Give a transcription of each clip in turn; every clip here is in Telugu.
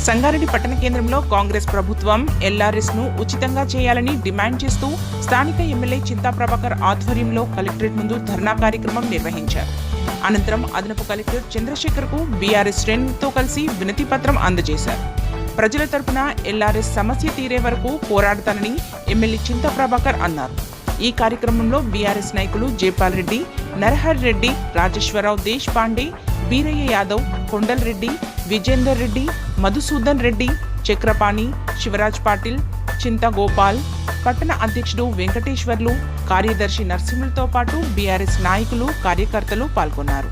సంగారెడ్డి పట్టణ కేంద్రంలో కాంగ్రెస్ ప్రభుత్వం ఎల్ఆర్ఎస్ ను ఉచితంగా చేయాలని డిమాండ్ చేస్తూ స్థానిక ఎమ్మెల్యే చింతా ప్రభాకర్ ఆధ్వర్యంలో కలెక్టరేట్ ముందు ధర్నా కార్యక్రమం నిర్వహించారు. అనంతరం అదనపు కలెక్టర్ చంద్రశేఖర్ కు బీఆర్ఎస్ శ్రేణులతో కలిసి వినతి పత్రం అందజేశారు. ప్రజల తరపున ఎల్ఆర్ఎస్ సమస్య తీరే వరకు పోరాడతానని ఎమ్మెల్యే చింతా ప్రభాకర్ అన్నారు. ఈ కార్యక్రమంలో బీఆర్ఎస్ నాయకులు జైపాల్ రెడ్డి, నరహర్ రెడ్డి, రాజేశ్వరరావు దేశ్ పాండే, వీరయ్య యాదవ్, కొండల్ రెడ్డి, విజేందర్ రెడ్డి, మధుసూదన్ రెడ్డి, చక్రపాణి, శివరాజ్ పాటిల్, చింతా గోపాల్, పట్టణ అధ్యక్షుడు వెంకటేశ్వర్లు, కార్యదర్శి నరసింహులతో పాటు బీఆర్ఎస్ నాయకులు, కార్యకర్తలు పాల్గొన్నారు.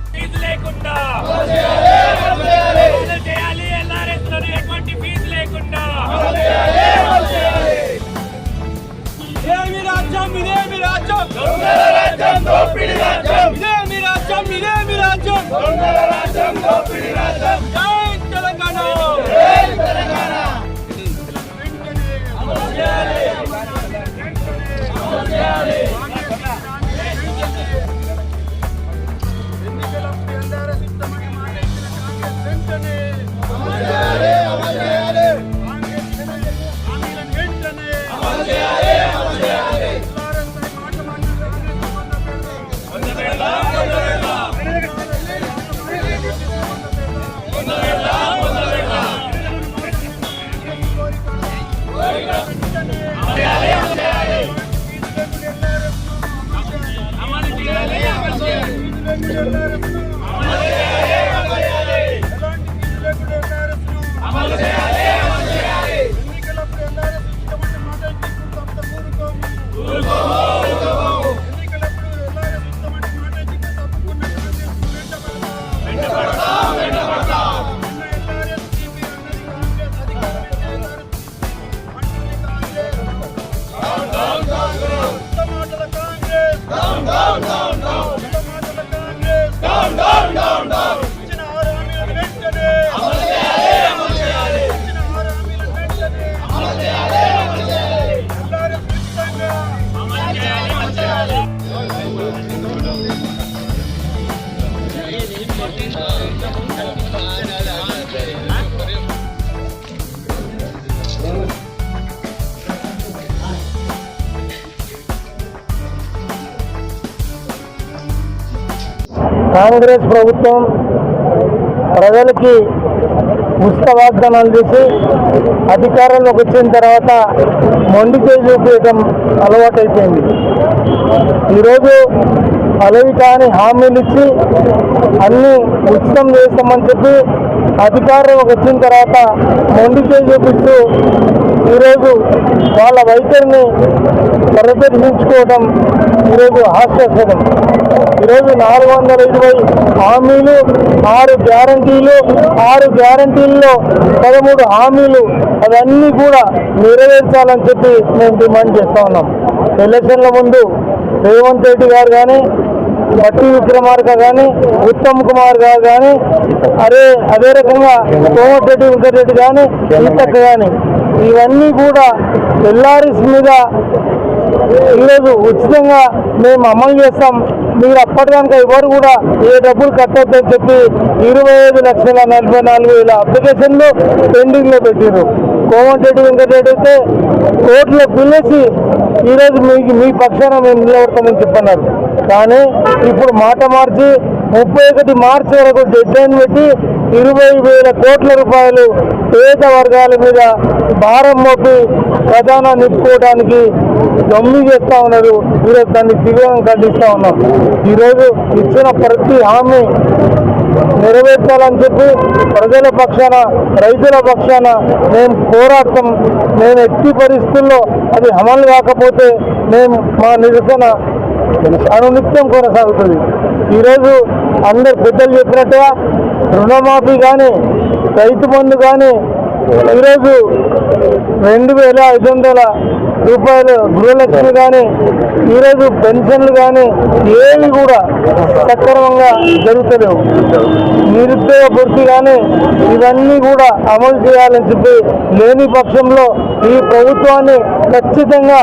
కాంగ్రెస్ ప్రభుత్వం ప్రజలకి ఉచిత వాగ్దానాలు చేసి అధికారంలోకి వచ్చిన తర్వాత మొండి చేయి చూపించడం అలవాటైపోయింది. ఈరోజు అలవి కాని హామీలు ఇచ్చి అన్నీ ఉచితం చేస్తామని చెప్పి అధికారంలోకి వచ్చిన తర్వాత మొండి చేయి చూపిస్తూ ఈరోజు వాళ్ళ వైఖరిని ప్రదర్శించుకోవడం ఈరోజు హాస్యాస్పదం. ఈరోజు 420 హామీలు, 6 గ్యారంటీలు, 6 గ్యారంటీల్లో 13 హామీలు అవన్నీ కూడా నెరవేర్చాలని చెప్పి మేము డిమాండ్ చేస్తూ ఉన్నాం. ఎలక్షన్ల ముందు రేవంత్ రెడ్డి గారు కానీ, బట్టి విక్రమార్క కానీ, ఉత్తమ్ కుమార్ గారు కానీ, అదే రకంగా కోమటిరెడ్డి వెంకటరెడ్డి కానీ, సీతక్క కానీ, ఇవన్నీ కూడా ఎల్ఆర్ఎస్ మీద ఈరోజు ఉచితంగా మేము అమలు చేస్తాం, మీరు అప్పటిదాకా ఎవరు కూడా ఏ డబ్బులు కట్టొద్దని చెప్పి 25,44,000 అప్లికేషన్లు పెండింగ్లో పెట్టారు. కోమటిరెడ్డి వెంకటరెడ్డి అయితే కోర్టులో పిలిచి ఈరోజు మీ పక్షాన మేము నిలబడతామని చెప్పన్నారు. కానీ ఇప్పుడు మాట మార్చి 31 మార్చి వరకు డెడ్ లైన్ పెట్టి 20,000 కోట్ల రూపాయలు పేద వర్గాల మీద భారం మోపి ఖజానా నింపుకోవడానికి దమ్మి చేస్తూ ఉన్నారు. ఈరోజు దాన్ని తీవ్రంగా ఖండిస్తూ ఉన్నాం. ఈరోజు ఇచ్చిన ప్రతి హామీ నెరవేర్చాలని చెప్పి ప్రజల పక్షాన, రైతుల పక్షాన మేము పోరాడతాం. మేము ఎట్టి పరిస్థితుల్లో అది అమలు కాకపోతే మేము మా నిరసన అనునిత్యం కొనసాగుతుంది. ఈరోజు అందరు పెద్దలు చెప్పినట్టుగా రుణమాఫీ కానీ, రైతు బంధు కానీ, ఈరోజు 2,500 రూపాయలు గృహలక్ష్మి కానీ, ఈరోజు పెన్షన్లు కానీ ఏవి కూడా సక్రమంగా జరుగుతలేవు. నిరుద్యోగ భృతి కానీ ఇవన్నీ కూడా అమలు చేయాలని చెప్పి లేని పక్షంలో ఈ ప్రభుత్వాన్ని ఖచ్చితంగా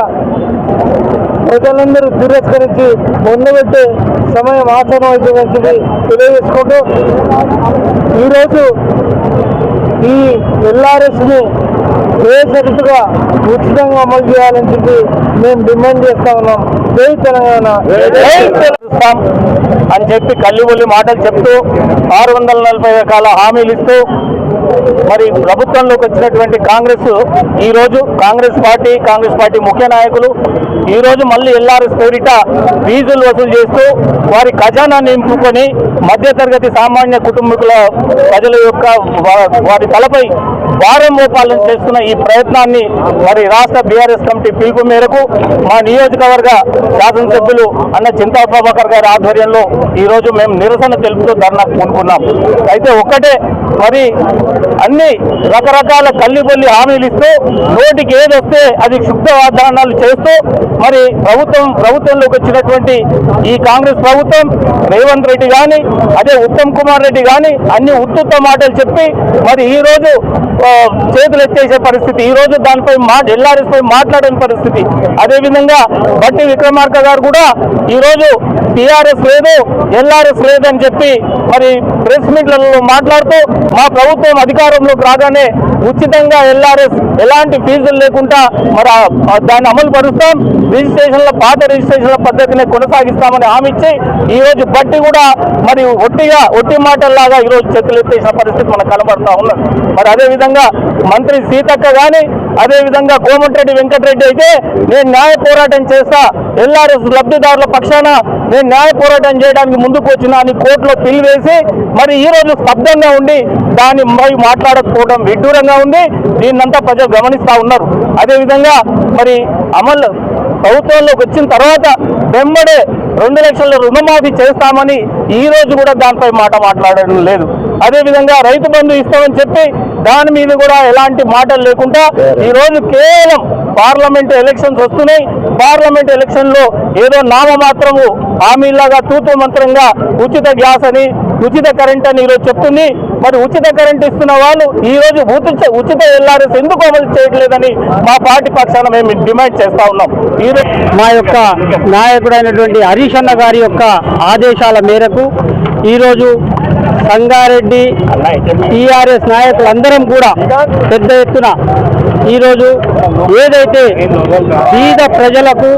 ప్రజలందరూ తిరస్కరించి పొందబెట్టే సమయం ఆసనం అవుతుందని చెప్పి తెలియజేసుకుంటూ ఈరోజు ఈ ఎల్ఆర్ఎస్ ని బేసరితుగా ఉచితంగా అమలు చేయాలని చెప్పి మేము డిమాండ్ చేస్తా ఉన్నాం. జై తెలంగాణ అని చెప్పి కల్లిబొల్లి మాటలు చెప్తూ 640 రకాల హామీలు ఇస్తూ మరి ప్రభుత్వంలోకి వచ్చినటువంటి కాంగ్రెస్ పార్టీ ముఖ్య నాయకులు ఈ రోజు మళ్ళీ ఎల్ఆర్ఎస్ పేరిట ఫీజులు వసూలు చేస్తూ వారి ఖజానా నింపుకొని మధ్యతరగతి సామాన్య కుటుంబీకుల ప్రజల యొక్క వారి తలపై భారం మోపాలను చేస్తున్న ఈ ప్రయత్నాన్ని మరి రాష్ట్ర బీఆర్ఎస్ కమిటీ పిలుపు మేరకు మా నియోజకవర్గ శాసనసభ్యులు అన్న చింతా ప్రభాకర్ గారి ఆధ్వర్యంలో ఈ రోజు మేము నిరసన తెలుపుతూ ధర్నా పూనుకున్నాం. అయితే ఒక్కటే, మరి అన్ని రకరకాల కల్లిబొల్లి హామీలు ఇస్తూ నోటికి ఏదొస్తే అది క్షుబ్ధ వాగ్దానాలు చేస్తూ మరి ప్రభుత్వంలోకి వచ్చినటువంటి ఈ కాంగ్రెస్ ప్రభుత్వం రేవంత్ రెడ్డి కానీ అదే ఉత్తమ్ కుమార్ రెడ్డి కానీ అన్ని ఉత్తుత్త మాటలు చెప్పి మరి ఈ రోజు చేతులు ఎత్తేసే పరిస్థితి, ఈ రోజు దానిపై ఎల్ఆర్ఎస్ పై మాట్లాడని పరిస్థితి. అదేవిధంగా బట్టి విక్రమార్క గారు కూడా ఈ రోజు టీఆర్ఎస్ లేదు ఎల్ఆర్ఎస్ లేదని చెప్పి మరి ప్రెస్ మీట్లలో మాట్లాడుతూ మా ప్రభుత్వం అధికారంలోకి రాగానే ఉచితంగా ఎల్ఆర్ఎస్ ఎలాంటి ఫీజులు లేకుండా మరి దాన్ని అమలు పరుస్తాం, పాత రిజిస్ట్రేషన్ల పద్ధతిని కొనసాగిస్తామని హామీ ఇచ్చి ఈ రోజు బట్టి కూడా మరి ఒట్టి మాటల్లాగా ఈ రోజు చేతులు ఎత్తేసిన పరిస్థితి మనకు కనబడతా ఉన్నది. మరి అదేవిధంగా మంత్రి సీతక్క కానీ అదేవిధంగా కోమటిరెడ్డి వెంకటరెడ్డి అయితే నేను న్యాయ పోరాటం చేస్తా, ఎల్ఆర్ఎస్ లబ్ధిదారుల పక్షాన నేను న్యాయ పోరాటం చేయడానికి ముందుకు వచ్చినా అని కోర్టులో పిల్ వేసి మరి ఈ రోజు స్తబ్దంగా ఉండి దాన్ని మాట్లాడకపోవడం విడ్డూరంగా ఉంది. దీన్నంతా ప్రజలు గమనిస్తా ఉన్నారు. అదేవిధంగా మరి ప్రభుత్వంలోకి వచ్చిన తర్వాత వెంబడే 2 లక్షల రుణమాఫీ చేస్తామని ఈ రోజు కూడా దానిపై మాట్లాడడం లేదు. అదేవిధంగా రైతు బంధు ఇస్తామని చెప్పి దాని మీద కూడా ఎలాంటి మాటలు లేకుండా ఈ రోజు కేవలం పార్లమెంట్ ఎలక్షన్స్ వస్తున్నాయి. పార్లమెంట్ ఎలక్షన్ లో ఏదో నామమాత్రము హామీలాగా తూతూ మంత్రంగా ఉచిత గ్యాస్ అని ఉచిత కరెంట్ అని ఈరోజు చెప్తుంది. మరి ఉచిత కరెంట్ ఇస్తున్న వాళ్ళు ఈ రోజు ఉచిత ఎల్ఆర్ఎస్ ఎందుకు అమలు చేయట్లేదని మా పార్టీ పక్షాన మేము డిమాండ్ చేస్తా ఉన్నాం. మా యొక్క నాయకుడైనటువంటి హరీష్ అన్న గారి యొక్క ఆదేశాల మేరకు ఈరోజు సంగారెడ్డి టీఆర్ఎస్ నాయకులందరం కూడా పెద్ద ఎత్తున ఈరోజు ఏదైతే బీద ప్రజలకు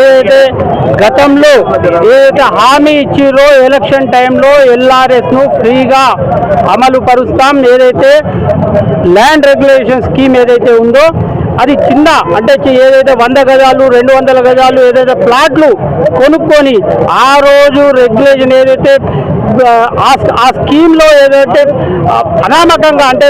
ఏదైతే గతంలో ఏదైతే హామీ ఇచ్చిరో ఎలక్షన్ టైంలో ఎల్ఆర్ఎస్ను ఫ్రీగా అమలు పరుస్తాం, ఏదైతే ల్యాండ్ రెగ్యులేషన్ స్కీమ్ ఏదైతే ఉందో అది చిన్న అంటే ఏదైతే 100 గజాలు 200 గజాలు ఏదైతే ప్లాట్లు కొనుక్కొని ఆ రోజు రెగ్యులేషన్ ఏదైతే ఆ స్కీమ్లో ఏదైతే అనామకంగా అంటే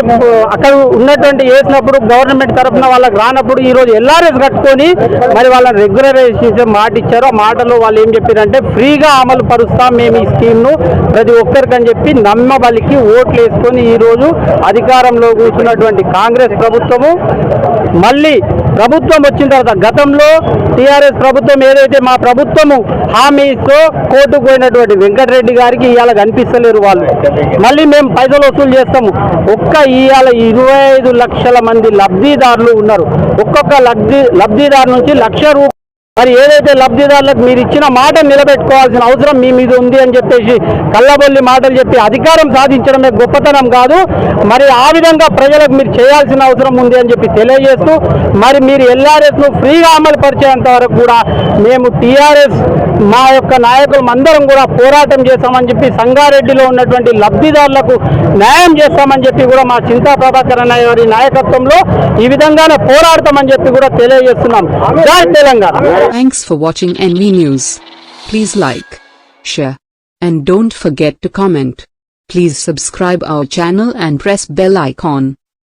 అక్కడ ఉన్నటువంటి వేసినప్పుడు గవర్నమెంట్ తరఫున వాళ్ళకి రానప్పుడు ఈరోజు ఎల్ఆర్ఎస్ కట్టుకొని మరి వాళ్ళని రెగ్యులరైజేషన్ మాట ఇచ్చారు. ఆ మాటలో వాళ్ళు ఏం చెప్పారంటే ఫ్రీగా అమలు పరుస్తాం మేము ఈ స్కీమ్ను ప్రతి ఒక్కరికని చెప్పి నమ్మబలికి ఓట్లు వేసుకొని ఈరోజు అధికారంలో కూర్చున్నటువంటి కాంగ్రెస్ ప్రభుత్వము మళ్ళీ ప్రభుత్వం వచ్చిన తర్వాత గతంలో టీఆర్ఎస్ ప్రభుత్వం ఏదైతే మా ప్రభుత్వము హామీ ఇస్తూ కోర్టుకు పోయినటువంటి వెంకటరెడ్డి గారికి ఇవాళ కనిపిస్తలేరు వాళ్ళు. మళ్ళీ మేము పైసలు వసూలు చేస్తాము. ఇవాళ 25 లక్షల మంది లబ్ధిదారులు ఉన్నారు. ఒక్కొక్క లబ్ధిదారు నుంచి ₹1,00,000 మరి ఏదైతే లబ్ధిదారులకు మీరు ఇచ్చిన మాట నిలబెట్టుకోవాల్సిన అవసరం మీ మీద ఉంది అని చెప్పేసి కల్లబొల్లి మాటలు చెప్పి అధికారం సాధించడమే గొప్పతనం కాదు, మరి ఆ విధంగా ప్రజలకు మీరు చేయాల్సిన అవసరం ఉంది అని చెప్పి తెలియజేస్తూ మరి మీరు ఎల్ఆర్ఎస్ను ఫ్రీగా అమలు పరిచేంత వరకు కూడా మేము టీఆర్ఎస్ మా యొక్క నాయకులు అందరం కూడా పోరాటం చేస్తామని చెప్పి సంగారెడ్డిలో ఉన్నటువంటి లబ్ధిదారులకు న్యాయం చేస్తామని చెప్పి కూడా మా చింతా ప్రభాకర్ అన్న గారి నాయకత్వంలో ఈ విధంగానే పోరాడతామని చెప్పి కూడా తెలియజేస్తున్నాం. జై Telangana. Thanks for watching NV News. Please like, share, and don't forget to comment. Please subscribe our channel and press bell icon.